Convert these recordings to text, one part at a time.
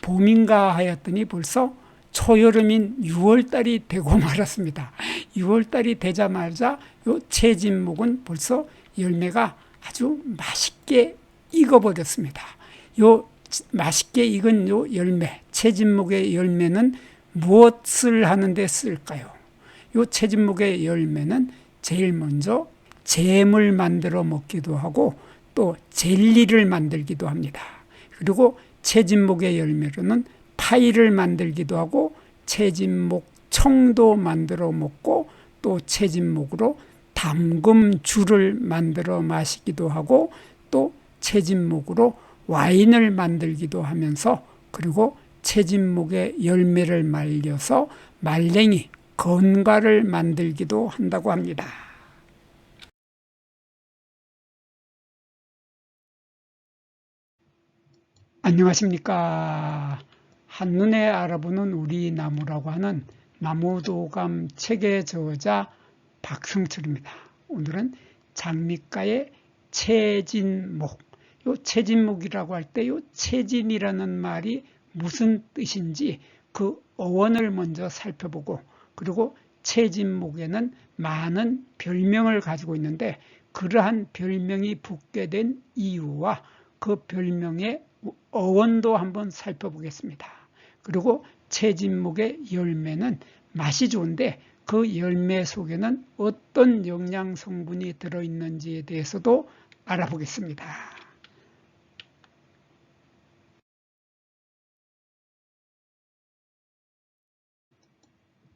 봄인가 하였더니 벌써 초여름인 6월달이 되고 말았습니다. 6월달이 되자마자 요 채진목은 벌써 열매가 아주 맛있게 익어버렸습니다. 요 맛있게 익은 요 열매, 채진목의 열매는 무엇을 하는데 쓸까요? 요 채진목의 열매는 제일 먼저 잼을 만들어 먹기도 하고 또 젤리를 만들기도 합니다. 그리고 채진목의 열매로는 파이를 만들기도 하고 채진목 청도 만들어 먹고 또 채진목으로 담금주를 만들어 마시기도 하고 또 채진목으로 와인을 만들기도 하면서 그리고 채진목의 열매를 말려서 말랭이, 건과를 만들기도 한다고 합니다. 안녕하십니까. 한눈에 알아보는 우리 나무라고 하는 나무도감 책의 저자 박성철입니다. 오늘은 장미가의 채진목, 요 채진목이라고 할 때 요 채진이라는 말이 무슨 뜻인지 그 어원을 먼저 살펴보고 그리고 채진목에는 많은 별명을 가지고 있는데 그러한 별명이 붙게 된 이유와 그 별명의 어원도 한번 살펴보겠습니다. 그리고 채진목의 열매는 맛이 좋은데 그 열매 속에는 어떤 영양 성분이 들어있는지에 대해서도 알아보겠습니다.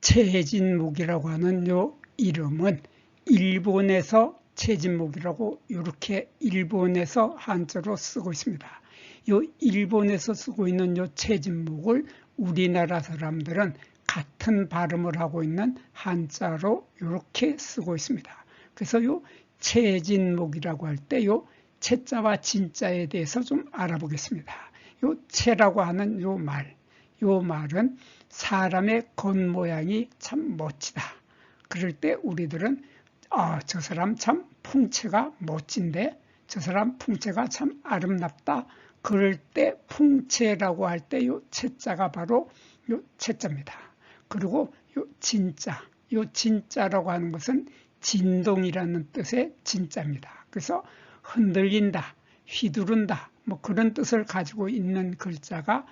채진목이라고 하는 요 이름은 일본에서 채진목이라고 이렇게 일본에서 한자로 쓰고 있습니다. 요 일본에서 쓰고 있는 요 채진목을 우리나라 사람들은 같은 발음을 하고 있는 한자로 이렇게 쓰고 있습니다. 그래서 요 채진목이라고 할 때 요 채자와 진자에 대해서 좀 알아보겠습니다. 요 채라고 하는 요 말은 사람의 겉모양이 참 멋지다. 그럴 때 우리들은 저 사람 참 풍채가 멋진데 저 사람 풍채가 참 아름답다. 그럴 때 풍채라고 할 때 요 채자가 바로 요 채자입니다. 그리고 요 진자라고 하는 것은 진동이라는 뜻의 진자입니다. 그래서 흔들린다, 휘두른다 뭐 그런 뜻을 가지고 있는 글자가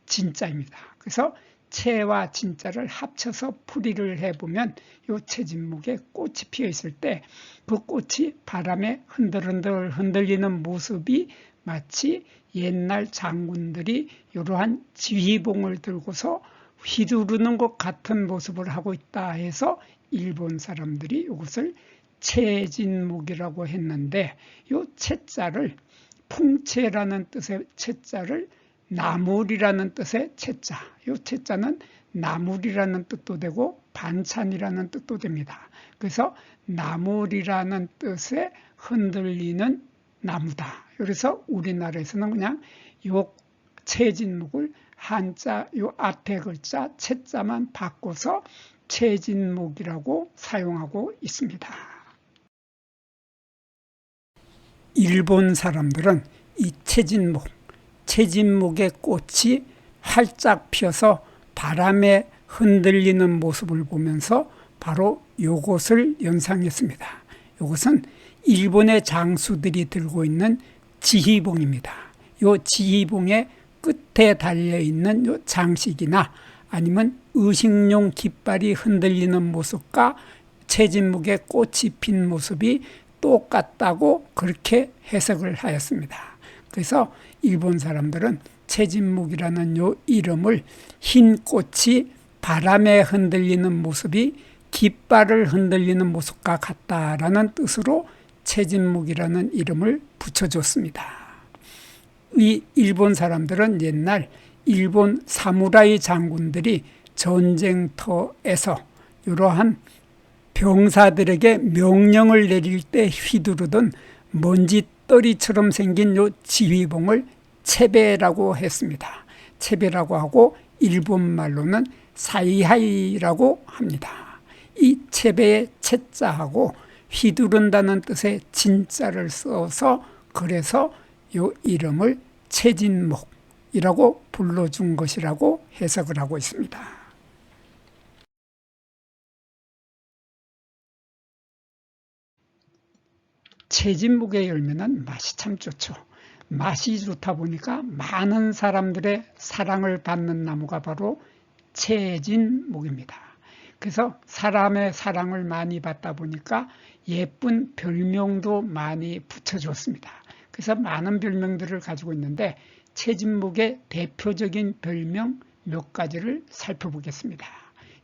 진자입니다. 그래서 채와 진자를 합쳐서 풀이를 해보면 요 채진목에 꽃이 피어 있을 때 그 꽃이 바람에 흔들흔들 흔들리는 모습이 마치 옛날 장군들이 이러한 지휘봉을 들고서 휘두르는 것 같은 모습을 하고 있다 해서 일본 사람들이 이것을 채진목이라고 했는데 이 채자를 풍채라는 뜻의 채자를 나물이라는 뜻의 채자, 이 채자는 나물이라는 뜻도 되고 반찬이라는 뜻도 됩니다. 그래서 나물이라는 뜻의 흔들리는 나무다. 그래서 우리나라에서는 그냥 요 채진목을 한자 요 앞에 글자 채자만 바꿔서 채진목이라고 사용하고 있습니다. 일본 사람들은 이 채진목의 꽃이 활짝 피어서 바람에 흔들리는 모습을 보면서 바로 요것을 연상했습니다. 요것은 일본의 장수들이 들고 있는 지휘봉입니다. 요 지휘봉의 끝에 달려있는 요 장식이나 아니면 의식용 깃발이 흔들리는 모습과 채진목의 꽃이 핀 모습이 똑같다고 그렇게 해석을 하였습니다. 그래서 일본 사람들은 채진목이라는 요 이름을 흰 꽃이 바람에 흔들리는 모습이 깃발을 흔들리는 모습과 같다라는 뜻으로 채진목이라는 이름을 붙여줬습니다. 이 일본 사람들은 옛날 일본 사무라이 장군들이 전쟁터에서 이러한 병사들에게 명령을 내릴 때 휘두르던 먼지떨이처럼 생긴 요 지휘봉을 체베라고 했습니다. 체베라고 하고 일본 말로는 사이하이라고 합니다. 이 체베의 채자하고 휘두른다는 뜻의 진자를 써서 그래서 요 이름을 채진목, 채진목이라고 불러준 것이라고 해석을 하고 있습니다. 채진목의 열매는 맛이 참 좋죠. 맛이 좋다 보니까 많은 사람들의 사랑을 받는 나무가 바로 채진목입니다. 그래서 사람의 사랑을 많이 받다 보니까 예쁜 별명도 많이 붙여줬습니다. 그래서 많은 별명들을 가지고 있는데 채진목의 대표적인 별명 몇 가지를 살펴보겠습니다.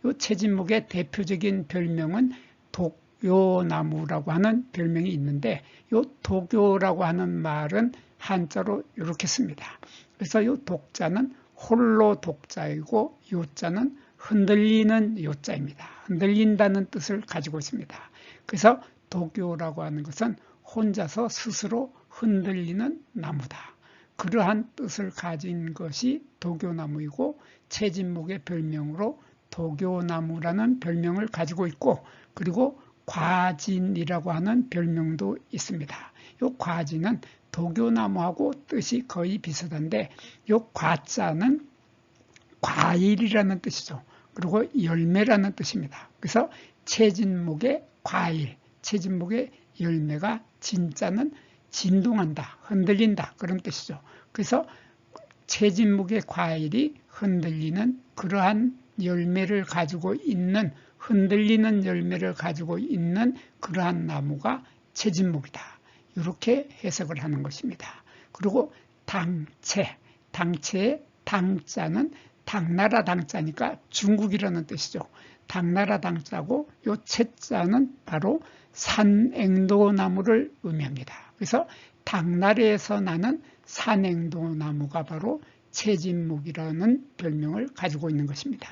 이 채진목의 대표적인 별명은 독요나무라고 하는 별명이 있는데 이 독요라고 하는 말은 한자로 이렇게 씁니다. 그래서 이 독자는 홀로 독자이고 요자는 흔들리는 요자입니다. 흔들린다는 뜻을 가지고 있습니다. 그래서 독요라고 하는 것은 혼자서 스스로 흔들리는 나무다. 그러한 뜻을 가진 것이 독요나무이고 채진목의 별명으로 독요나무라는 별명을 가지고 있고 그리고 과진이라고 하는 별명도 있습니다. 이 과진은 독요나무하고 뜻이 거의 비슷한데 이 과자는 과일이라는 뜻이죠. 그리고 열매라는 뜻입니다. 그래서 채진목의 과일, 채진목의 열매가 진짜는 진동한다, 흔들린다 그런 뜻이죠. 그래서 채진목의 과일이 흔들리는 그러한 열매를 가지고 있는 흔들리는 열매를 가지고 있는 그러한 나무가 채진목이다. 이렇게 해석을 하는 것입니다. 그리고 당채, 당채의 당자는 당나라 당자니까 중국이라는 뜻이죠. 당나라 당자고 요 채자는 바로 산앵도나무를 의미합니다. 그래서 당나라에서 나는 산앵도나무가 바로 채진목이라는 별명을 가지고 있는 것입니다.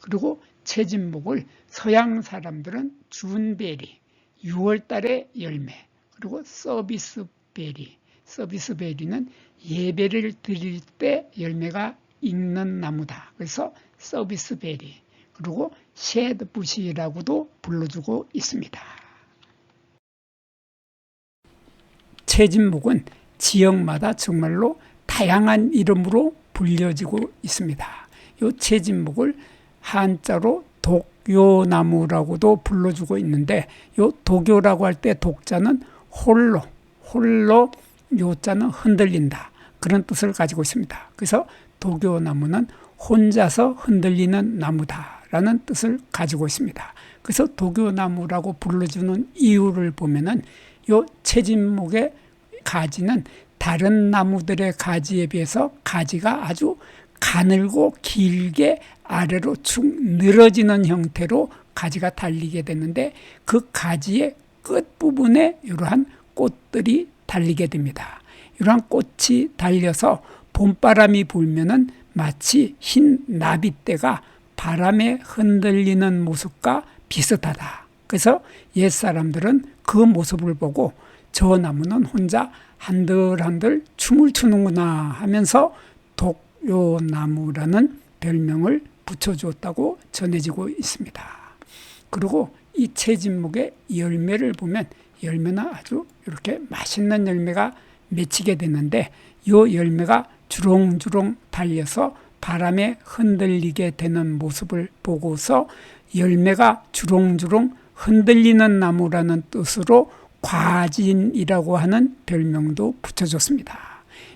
그리고 채진목을 서양 사람들은 준베리, 6월달의 열매, 그리고 서비스베리, 서비스베리는 예배를 드릴 때 열매가 익는 나무다. 그래서 서비스베리, 그리고 쉐드부시라고도 불러주고 있습니다. 채진목은 지역마다 정말로 다양한 이름으로 불려지고 있습니다. 이 채진목을 한자로 독요나무라고도 불러주고 있는데 이 독요라고 할 때 독자는 홀로 요자는 흔들린다 그런 뜻을 가지고 있습니다. 그래서 독요나무는 혼자서 흔들리는 나무다라는 뜻을 가지고 있습니다. 그래서 독요나무라고 불러주는 이유를 보면은 이 채진목의 가지는 다른 나무들의 가지에 비해서 가지가 아주 가늘고 길게 아래로 축 늘어지는 형태로 가지가 달리게 되는데 그 가지의 끝부분에 이러한 꽃들이 달리게 됩니다. 이러한 꽃이 달려서 봄바람이 불면은 마치 흰 나비떼가 바람에 흔들리는 모습과 비슷하다. 그래서 옛사람들은 그 모습을 보고 저 나무는 혼자 한들한들 춤을 추는구나 하면서 독요나무라는 별명을 붙여주었다고 전해지고 있습니다. 그리고 이 채진목의 열매를 보면 열매는 아주 이렇게 맛있는 열매가 맺히게 되는데 이 열매가 주렁주렁 달려서 바람에 흔들리게 되는 모습을 보고서 열매가 주렁주렁 흔들리는 나무라는 뜻으로 과진이라고 하는 별명도 붙여줬습니다.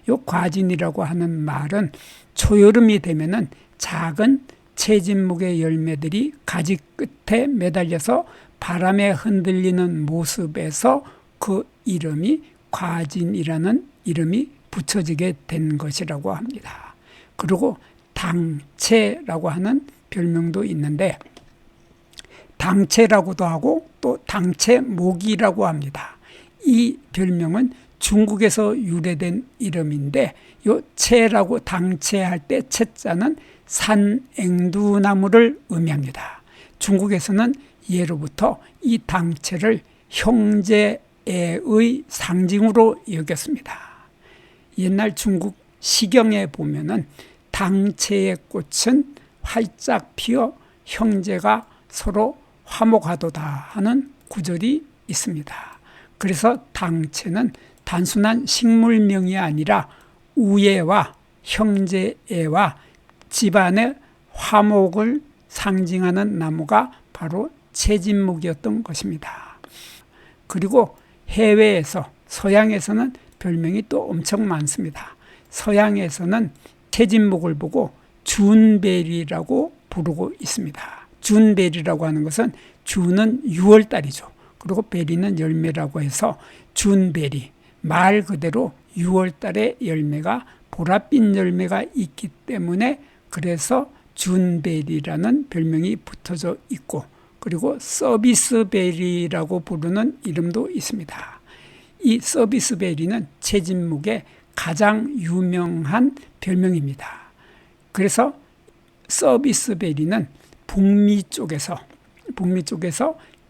이 과진이라고 하는 말은 초여름이 되면은 작은 채진목의 열매들이 가지 끝에 매달려서 바람에 흔들리는 모습에서 그 이름이 과진이라는 이름이 붙여지게 된 것이라고 합니다. 그리고 당채라고 하는 별명도 있는데 당채라고도 하고 또 당채목이라고 합니다. 이 별명은 중국에서 유래된 이름인데 이 채라고 당채할 때 채자는 산앵두나무를 의미합니다. 중국에서는 예로부터 이 당채를 형제애의 상징으로 여겼습니다. 옛날 중국 시경에 보면은 당채의 꽃은 활짝 피어 형제가 서로 화목하도다 하는 구절이 있습니다. 그래서 당채는 단순한 식물명이 아니라 우애와 형제애와 집안의 화목을 상징하는 나무가 바로 채진목이었던 것입니다. 그리고 해외에서, 서양에서는 별명이 또 엄청 많습니다. 서양에서는 채진목을 보고 준베리라고 부르고 있습니다. 준베리라고 하는 것은 준은 6월달이죠. 그리고 베리는 열매라고 해서 준베리, 말 그대로 6월달에 열매가 보랏빛 열매가 있기 때문에 그래서 준베리라는 별명이 붙어져 있고, 그리고 서비스베리라고 부르는 이름도 있습니다. 이 서비스베리는 채진목의 가장 유명한 별명입니다. 그래서 서비스베리는 북미 쪽에서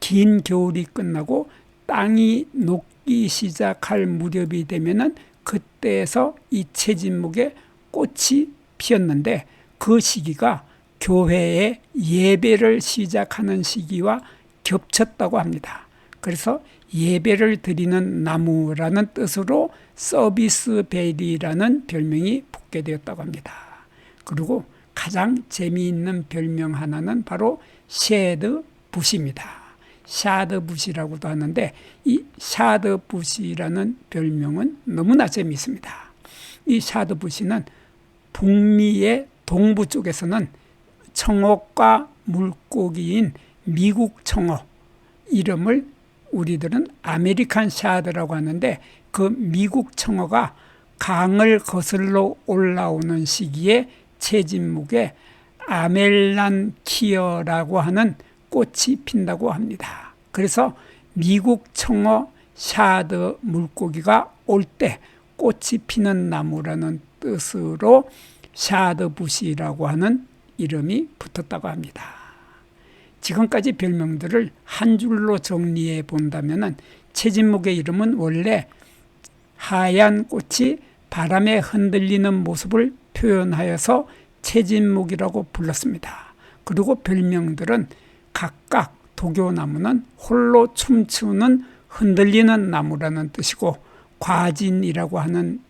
긴 겨울이 끝나고 땅이 녹기 시작할 무렵이 되면은 그때에서 이 채진목에 꽃이 피었는데, 그 시기가 교회의 예배를 시작하는 시기와 겹쳤다고 합니다. 그래서 예배를 드리는 나무라는 뜻으로 서비스베리라는 별명이 붙게 되었다고 합니다. 그리고 가장 재미있는 별명 하나는 바로 샤드붓입니다. 샤드붓이라고도 하는데, 이 샤드붓이라는 별명은 너무나 재미있습니다. 이 샤드붓이는 북미의 동부 쪽에서는 청어과 물고기인 미국 청어, 이름을 우리들은 아메리칸 샤드라고 하는데, 그 미국 청어가 강을 거슬러 올라오는 시기에 채진목에 아멜란키어라고 하는 꽃이 핀다고 합니다. 그래서 미국 청어 샤드 물고기가 올 때 꽃이 피는 나무라는 뜻으로 샤드붓이라고 하는 이름이 붙었다고 합니다. 지금까지 별명들을 한 줄로 정리해 본다면 채진목의 이름은 원래 하얀 꽃이 바람에 흔들리는 모습을 표현하여서 채진목이라고 불렀습니다. 그리고 별명들은 각각 도교나무는 홀로 춤추는 흔들리는 나무라는 뜻이고, 과진이라고 하는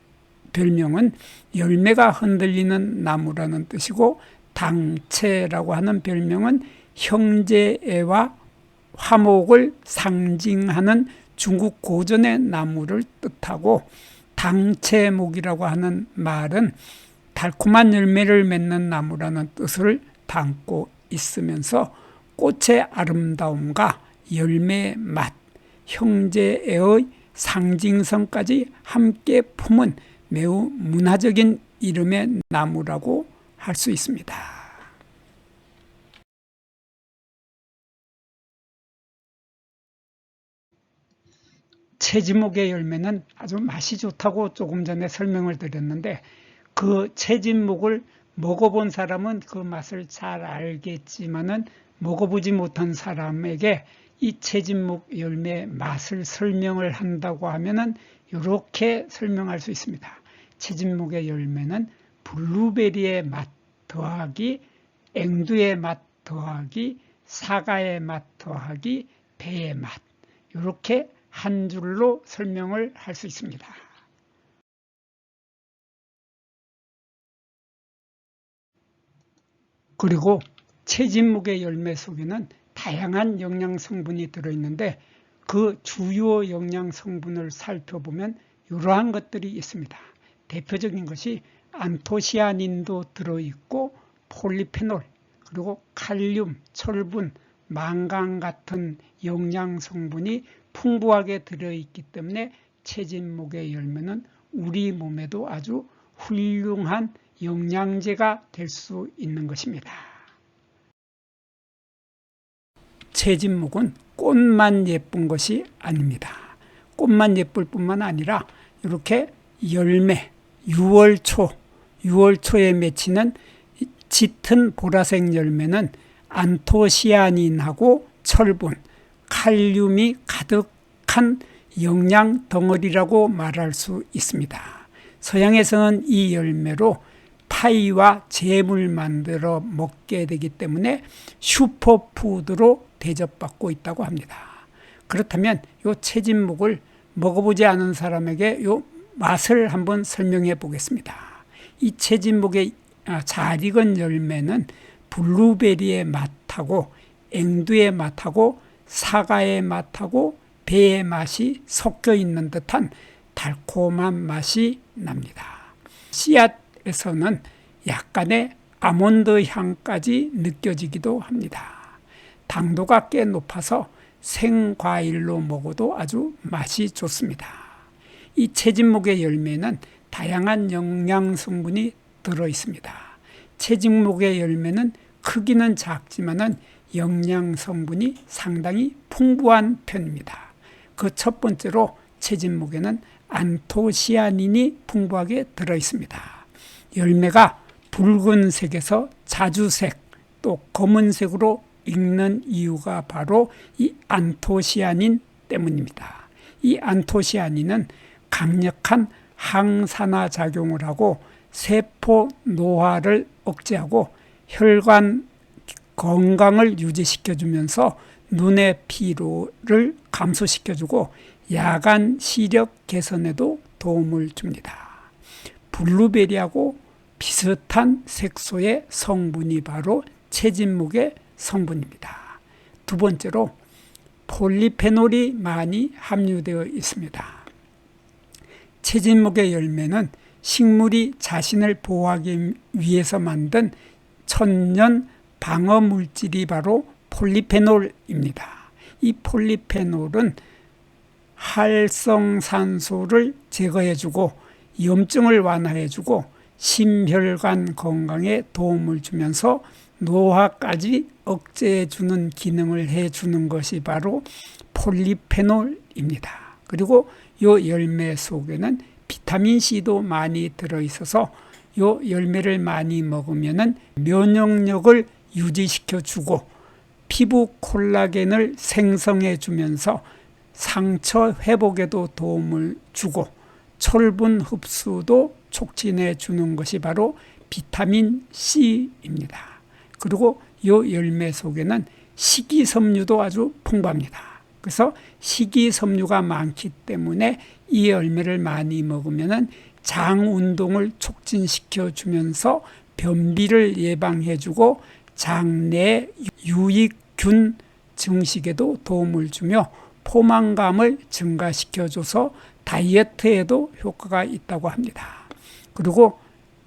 별명은 열매가 흔들리는 나무라는 뜻이고, 당채라고 하는 별명은 형제애와 화목을 상징하는 중국 고전의 나무를 뜻하고, 당채목이라고 하는 말은 달콤한 열매를 맺는 나무라는 뜻을 담고 있으면서 꽃의 아름다움과 열매의 맛, 형제애의 상징성까지 함께 품은 매우 문화적인 이름의 나무라고 할 수 있습니다. 채진목의 열매는 아주 맛이 좋다고 조금 전에 설명을 드렸는데, 그 채진목을 먹어본 사람은 그 맛을 잘 알겠지만은 먹어보지 못한 사람에게 이 채진목 열매의 맛을 설명을 한다고 하면은 이렇게 설명할 수 있습니다. 채진목의 열매는 블루베리의 맛 더하기 앵두의 맛 더하기 사과의 맛 더하기 배의 맛, 이렇게 한 줄로 설명을 할 수 있습니다. 그리고 채진목의 열매 속에는 다양한 영양 성분이 들어있는데, 그 주요 영양 성분을 살펴보면 이러한 것들이 있습니다. 대표적인 것이 안토시아닌도 들어있고, 폴리페놀, 그리고 칼륨, 철분, 망간 같은 영양 성분이 풍부하게 들어있기 때문에 채진목의 열매는 우리 몸에도 아주 훌륭한 영양제가 될 수 있는 것입니다. 채진목은 꽃만 예쁜 것이 아닙니다. 꽃만 예쁠 뿐만 아니라 이렇게 열매, 6월초에 맺히는 짙은 보라색 열매는 안토시아닌하고 철분, 칼륨이 가득한 영양 덩어리라고 말할 수 있습니다. 서양에서는 이 열매로 파이와 잼을 만들어 먹게 되기 때문에 슈퍼푸드로 대접받고 있다고 합니다. 그렇다면 이 채진목을 먹어보지 않은 사람에게 이 맛을 한번 설명해 보겠습니다. 이 채진목의 잘 익은 열매는 블루베리의 맛하고 앵두의 맛하고 사과의 맛하고 배의 맛이 섞여 있는 듯한 달콤한 맛이 납니다. 씨앗에서는 약간의 아몬드 향까지 느껴지기도 합니다. 당도가 꽤 높아서 생과일로 먹어도 아주 맛이 좋습니다. 이 채진목의 열매는 다양한 영양 성분이 들어 있습니다. 채진목의 열매는 크기는 작지만은 영양 성분이 상당히 풍부한 편입니다. 그 첫 번째로 채진목에는 안토시아닌이 풍부하게 들어 있습니다. 열매가 붉은색에서 자주색 또 검은색으로 익는 이유가 바로 이 안토시아닌 때문입니다. 이 안토시아닌은 강력한 항산화 작용을 하고 세포 노화를 억제하고 혈관 건강을 유지시켜주면서 눈의 피로를 감소시켜주고 야간 시력 개선에도 도움을 줍니다. 블루베리하고 비슷한 색소의 성분이 바로 채진목의 성분입니다. 두 번째로 폴리페놀이 많이 함유되어 있습니다. 채진목의 열매는 식물이 자신을 보호하기 위해서 만든 천연 방어 물질이 바로 폴리페놀입니다. 이 폴리페놀은 활성산소를 제거해주고 염증을 완화해주고 심혈관 건강에 도움을 주면서 노화까지 억제해주는 기능을 해주는 것이 바로 폴리페놀입니다. 그리고 이 열매 속에는 비타민C도 많이 들어있어서 이 열매를 많이 먹으면 면역력을 유지시켜주고 피부 콜라겐을 생성해주면서 상처 회복에도 도움을 주고 철분 흡수도 촉진해 주는 것이 바로 비타민 C입니다. 그리고 이 열매 속에는 식이섬유도 아주 풍부합니다. 그래서 식이섬유가 많기 때문에 이 열매를 많이 먹으면 장 운동을 촉진시켜 주면서 변비를 예방해 주고 장내 유익균 증식에도 도움을 주며 포만감을 증가시켜줘서 다이어트에도 효과가 있다고 합니다. 그리고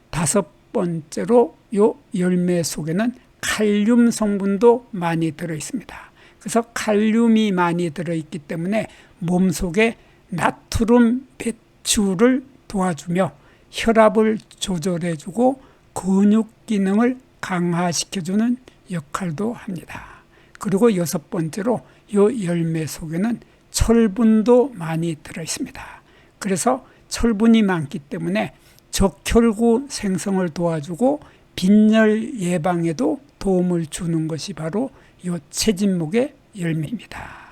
다섯 번째로 이 열매 속에는 칼륨 성분도 많이 들어있습니다. 그래서 칼륨이 많이 들어있기 때문에 몸속에 나트륨 배출을 도와주며 혈압을 조절해주고 근육 기능을 강화시켜주는 역할도 합니다. 그리고 여섯 번째로 이 열매 속에는 철분도 많이 들어있습니다. 그래서 철분이 많기 때문에 적혈구 생성을 도와주고 빈혈 예방에도 도움을 주는 것이 바로 이 채진목의 열매입니다.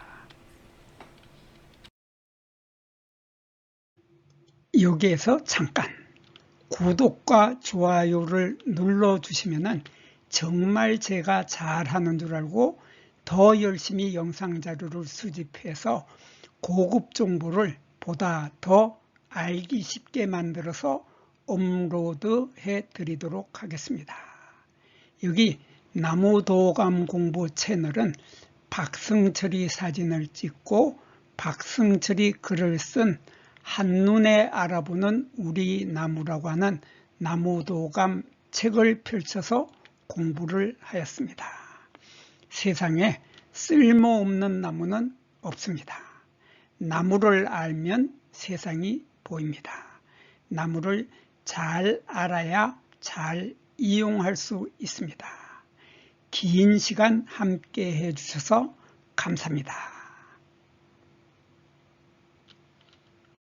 여기에서 잠깐 구독과 좋아요를 눌러주시면 정말 제가 잘하는 줄 알고 더 열심히 영상 자료를 수집해서 고급 정보를 보다 더 알기 쉽게 만들어서 업로드해 드리도록 하겠습니다. 여기 나무도감 공부 채널은 박승철이 사진을 찍고 박승철이 글을 쓴 한눈에 알아보는 우리 나무라고 하는 나무도감 책을 펼쳐서 공부를 하였습니다. 세상에 쓸모없는 나무는 없습니다. 나무를 알면 세상이 보입니다. 나무를 잘 알아야 잘 이용할 수 있습니다. 긴 시간 함께 해주셔서 감사합니다.